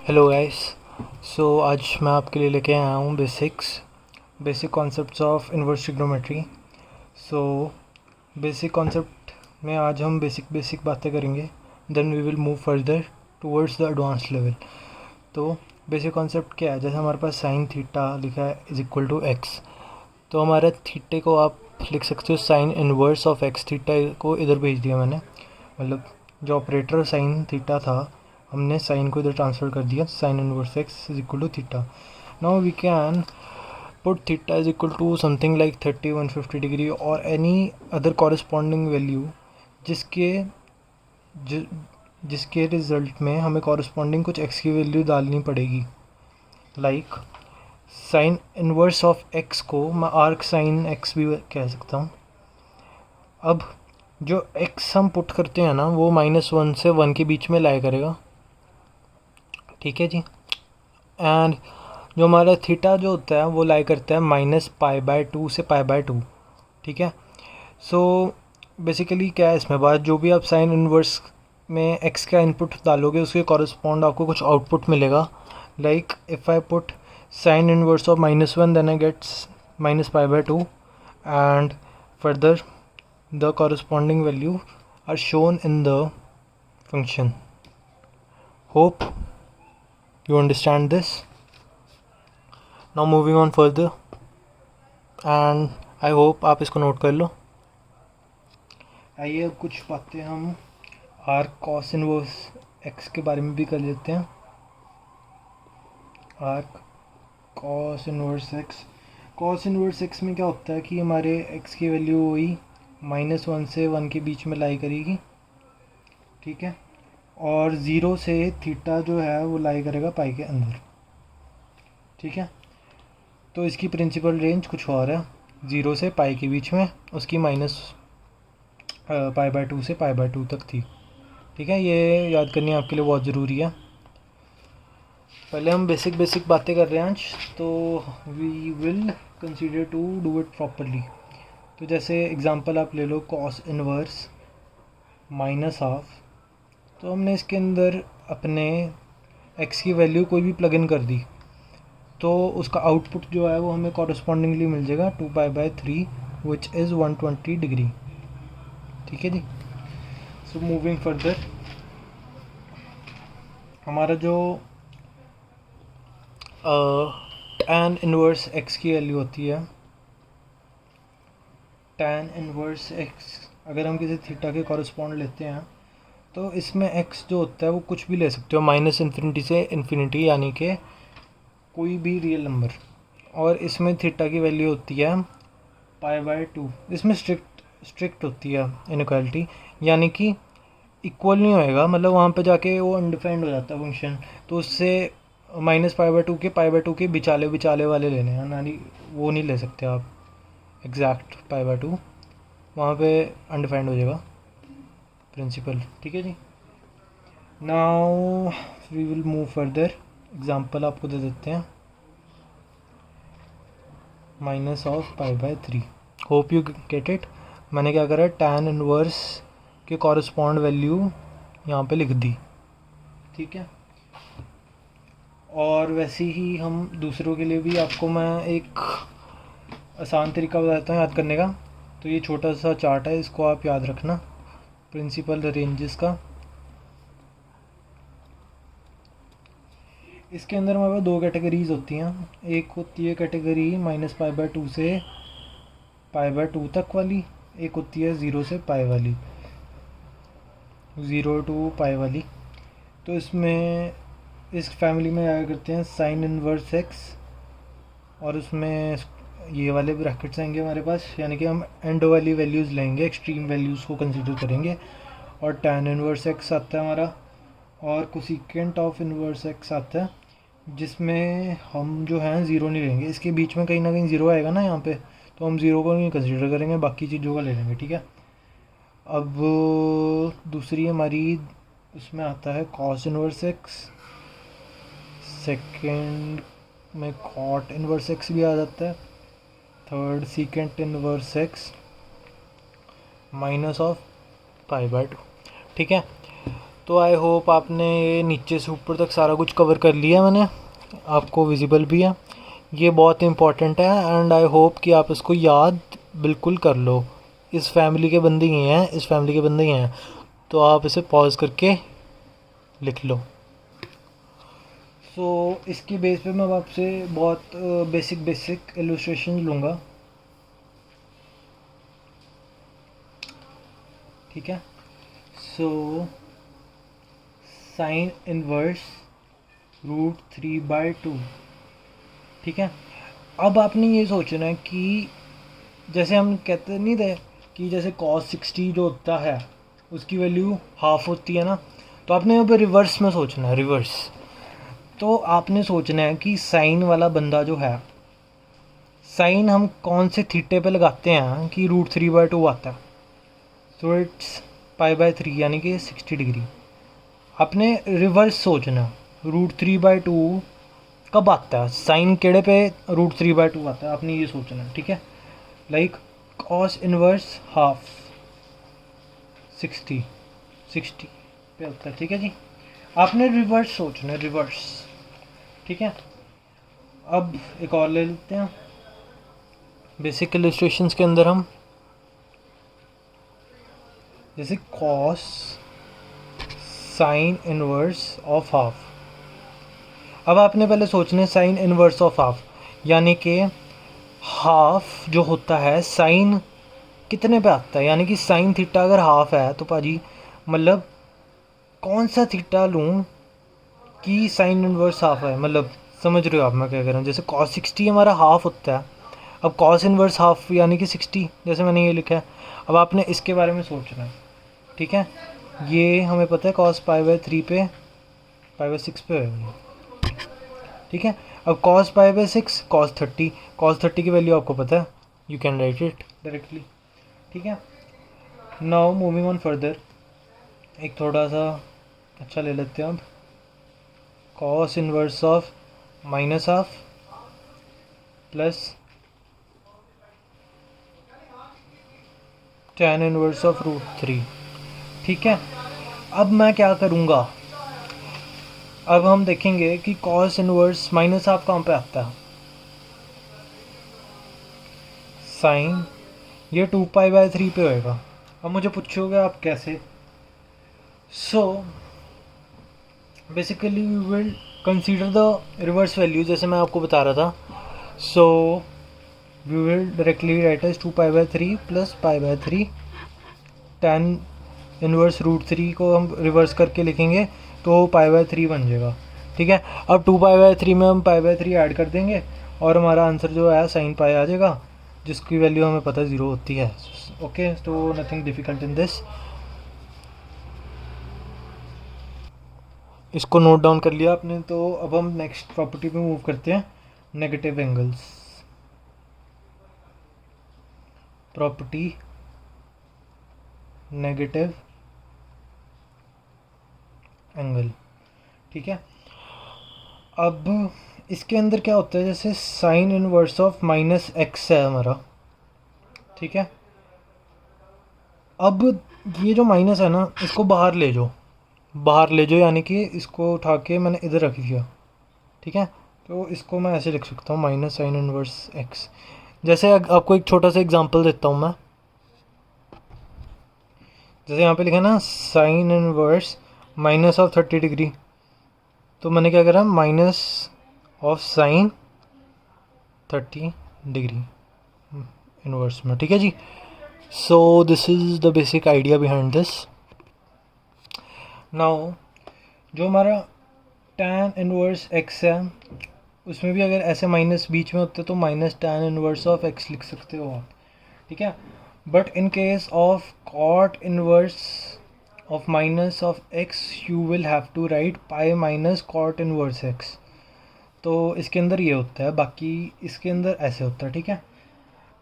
Hello guys. आज मैं आपके लिए लेके आया हूँ basic concepts of inverse trigonometry. So basic concept में आज हम बेसिक बातें करेंगे, then we will move further towards the advance level. तो बेसिक कॉन्सेप्ट क्या है? जैसे हमारे पास साइन थीटा लिखा है इज इक्वल टू एक्स, तो हमारे थीटे को आप लिख सकते हो sign inverse of x. Theta को इधर भेज दिया मैंने, मतलब जो ऑपरेटर साइन थीटा था हमने साइन को इधर ट्रांसफर कर दिया। Sine inverse x is equal to theta. Now we can put theta is equal to something like 30-150 degree और एनी अदर कॉरस्पॉन्डिंग वैल्यू जिसके जि, जिसके रिजल्ट में हमें कॉरस्पॉन्डिंग कुछ एक्स की वैल्यू डालनी पड़ेगी। Like sign inverse of x को मैं आर्क साइन एक्स भी कह सकता हूँ। अब जो एक्स हम पुट करते हैं ना, वो -1 से 1 के बीच में लाया करेगा, ठीक है जी। एंड जो हमारा थीटा जो होता है वो लाई करता है -π/2 से π/2, ठीक है। सो बेसिकली क्या है इसमें बात, जो भी आप साइन इनवर्स में एक्स का इनपुट डालोगे उसके कॉरस्पॉन्ड आपको कुछ आउटपुट मिलेगा। Like if I put sine inverse of -1 then I gets -π/2 and further the corresponding value are shown in the function. Hope you understand this. Now moving on further, and I hope आप इसको note कर लो। आइए अब कुछ बातें हम arc cos inverse x के बारे में भी कर लेते हैं। आर्क कॉस इनवर्स एक्स में क्या होता है कि हमारे एक्स की वैल्यू हुई -1 से 1 के बीच में लाई करेगी, ठीक है। और 0 से थीटा जो है वो लाई करेगा पाई के अंदर, ठीक है। तो इसकी प्रिंसिपल रेंज कुछ और है, 0 से पाई के बीच में, उसकी -π/2 से π/2 तक थी, ठीक है। ये याद करनी आपके लिए बहुत ज़रूरी है। पहले हम बेसिक बातें कर रहे हैं आज, तो we will consider to do it properly. तो जैसे एग्ज़ाम्पल आप ले लो कॉस इनवर्स -1/2, तो हमने इसके अंदर अपने एक्स की वैल्यू कोई भी प्लग इन कर दी, तो उसका आउटपुट जो है वो हमें कॉरस्पॉन्डिंगली मिल जाएगा 2π/3 विच इज़ 120 डिग्री, ठीक है जी। सो मूविंग फर्दर, हमारा जो tan इनवर्स एक्स की वैल्यू होती है, tan इनवर्स एक्स अगर हम किसी थीटा के कॉरस्पॉन्ड लेते हैं तो इसमें x जो होता है वो कुछ भी ले सकते हो, -∞ से इन्फिनिटी, यानी कि कोई भी रियल नंबर। और इसमें थीटा की वैल्यू होती है π/2। इसमें स्ट्रिक्ट होती है इनइक्वालिटी, यानी कि इक्वल नहीं होएगा, मतलब वहाँ पे जाके वो अनडिफाइंड हो जाता है फंक्शन। तो उससे -π/2 के बिचाले वाले लेने हैं, यानी वो नहीं ले सकते आप एग्जैक्ट π/2, वहाँ पे अनडिफाइंड हो जाएगा प्रिंसिपल, ठीक है जी। Now we will move further. Example आपको दे देते हैं -π/3। Hope you get it. मैंने क्या करा, tan इनवर्स के कॉरस्पॉन्ड वैल्यू यहाँ पे लिख दी, ठीक है। और वैसे ही हम दूसरों के लिए भी आपको मैं एक आसान तरीका बताता हूँ याद करने का। तो ये छोटा सा चार्ट है, इसको आप याद रखना, प्रिंसिपल रेंजेस का। इसके अंदर हमारे पास 2 कैटेगरीज होती हैं। एक होती है कैटेगरी -π/2 से π/2 तक वाली, एक होती है 0 से पाई वाली, 0 to π वाली। तो इसमें इस फैमिली में आया करते हैं साइन इनवर्स एक्स, और उसमें ये वाले ब्रैकेट्स आएंगे हमारे पास, यानी कि हम एंड वाली वैल्यूज़ लेंगे, एक्सट्रीम वैल्यूज़ को कंसीडर करेंगे। और tan इनवर्स एक्स आता है हमारा, और कोसेकेंट ऑफ इनवर्स एक्स आता है, जिसमें हम जो है 0 नहीं लेंगे। इसके बीच में कहीं ना कहीं 0 आएगा ना यहाँ पे, तो हम 0 को नहीं कंसीडर करेंगे, बाकी चीज़ों का ले लेंगे, ठीक है। अब दूसरी हमारी उसमें आता है कॉस इनवर्स एक्स, सेकेंड में कॉट इनवर्स एक्स भी आ जाता है, थर्ड सीकेंट इनवर्स एक्स -π/2, ठीक है। तो आई होप आपने ये नीचे से ऊपर तक सारा कुछ कवर कर लिया मैंने, आपको विजिबल भी है। ये बहुत इंपॉर्टेंट है एंड आई होप कि आप इसको याद बिल्कुल कर लो। इस फैमिली के बंदे ही हैं, इस फैमिली के बंदे ही हैं, तो आप इसे पॉज करके लिख लो। सो इसकी बेस पे मैं आपसे बहुत बेसिक इलस्ट्रेशन लूँगा, ठीक है। सो साइन इनवर्स √3/2, ठीक है। अब आपने ये सोचना है कि जैसे हम कहते नहीं थे कि जैसे cos 60 जो होता है उसकी वैल्यू हाफ होती है ना, तो आपने यहाँ पे रिवर्स में सोचना है, रिवर्स। तो आपने सोचना है कि साइन वाला बंदा जो है, साइन हम कौन से थीटे पे लगाते हैं कि √3/2 आता है। सो इट्स π/3 यानी कि 60 डिग्री। आपने रिवर्स सोचना, √3/2 कब आता है, साइन केड़े पे √3/2 आता है, आपने ये सोचना है, ठीक है। लाइक cos इनवर्स हाफ 60 पे होता है, ठीक है जी। आपने रिवर्स सोचना है, रिवर्स, ठीक है। अब एक और ले लेते हैं बेसिक इलस्ट्रेशंस के अंदर हम, जैसे cos sign inverse of half. अब आपने पहले सोचना है साइन इनवर्स ऑफ हाफ, यानी कि हाफ जो होता है साइन कितने पे आता है, यानी कि साइन थीटा अगर हाफ है तो पाजी मतलब कौन सा थीटा लूँ कि साइन इनवर्स हाफ है, मतलब समझ रहे हो आप मैं क्या कह रहा हूँ। जैसे cos 60 हमारा हाफ होता है, अब cos इनवर्स हाफ यानी कि 60, जैसे मैंने ये लिखा है। अब आपने इसके बारे में सोचना है, ठीक है। ये हमें पता है cos π/3 पे π/6 पे है, ठीक है। अब cos π/6 cos 30 की वैल्यू आपको पता है, you can write it directly, ठीक है। नाउ मूविंग ऑन फर्दर, एक थोड़ा सा अच्छा ले लेते हैं अब, cos inverse of -half plus tan inverse of √3, ठीक है। अब मैं क्या करूँगा, अब हम देखेंगे कि cos इनवर्स -हाफ कहाँ पे आता है, साइन ये 2π/3 पे होएगा। अब मुझे पूछोगे आप कैसे, so basically we will consider the reverse value, जैसे मैं आपको बता रहा था। So we will directly write as 2π/3 plus π/3, tan inverse √3 को हम रिवर्स करके लिखेंगे तो π/3 बन जाएगा, ठीक है। अब 2π/3 में हम π/3 ऐड कर देंगे और हमारा आंसर जो है साइन पाई आ जाएगा, जिसकी वैल्यू हमें पता है 0 होती है। ओके, तो नथिंग डिफ़िकल्ट इन दिस। इसको नोट डाउन कर लिया आपने, तो अब हम नेक्स्ट प्रॉपर्टी पे मूव करते हैं, negative angles. Property negative angle, ठीक है। अब इसके अंदर क्या होता है, जैसे साइन इनवर्स ऑफ -x है हमारा, ठीक है। अब ये जो माइनस है ना, इसको बाहर ले जाओ, बाहर ले जाओ, यानी कि इसको उठा के मैंने इधर रख दिया, ठीक है। तो इसको मैं ऐसे लिख सकता हूँ माइनस साइन इनवर्स x। जैसे आपको एक छोटा सा एग्जांपल देता हूँ मैं, जैसे यहाँ पे लिखा है ना sine inverse minus of 30 degree, तो मैंने क्या करा, minus of sine 30 degree inverse में, ठीक है जी। So this is the basic idea behind this. Now जो हमारा tan इनवर्स x है, उसमें भी अगर ऐसे माइनस बीच में होते तो minus tan inverse of x लिख सकते हो आप, ठीक है। But in case of cot inverse of minus of x you will have to write pi minus cot inverse x। तो इसके अंदर ये होता है, बाकी इसके अंदर ऐसे होता है, ठीक है।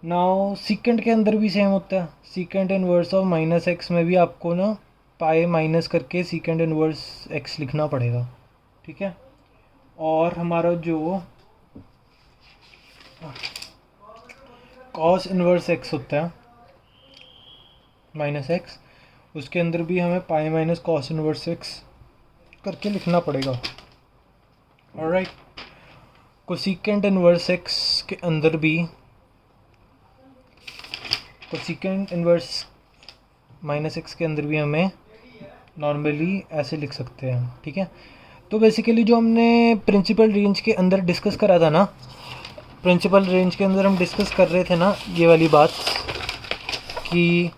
नाउ सीकेंट के अंदर भी सेम होता है, सीकेंट इनवर्स ऑफ -x में भी आपको ना पाई माइनस करके सीकेंट इनवर्स x लिखना पड़ेगा, ठीक है। और हमारा जो cos इनवर्स x होता है -x, उसके अंदर भी हमें pi minus cos inverse x करके लिखना पड़ेगा। ऑलराइट, कोसिकेंट इनवर्स एक्स के अंदर भी कोसिकेंट इनवर्स माइनस एक्स के अंदर भी हमें नॉर्मली ऐसे लिख सकते हैं। ठीक है, तो बेसिकली जो हमने प्रिंसिपल रेंज के अंदर डिस्कस करा था ना, प्रिंसिपल रेंज के अंदर हम डिस्कस कर रहे थे ना ये वाली बात कि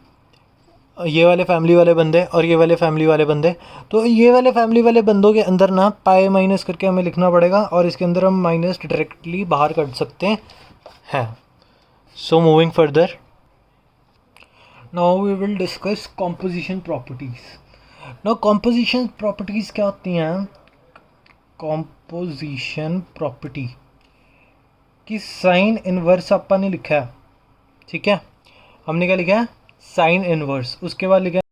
ये वाले फैमिली वाले बंदे और ये वाले फैमिली वाले बंदे, तो ये वाले फैमिली वाले बंदों के अंदर ना पाई माइनस करके हमें लिखना पड़ेगा और इसके अंदर हम माइनस डायरेक्टली बाहर कर सकते हैं। So moving further, now we will discuss composition properties. Now composition properties क्या होती हैं? कॉम्पोजिशन प्रॉपर्टी कि साइन इनवर्स अपन ने लिखा है, ठीक है, हमने क्या लिखा है? साइन इनवर्स, उसके बाद लिखा है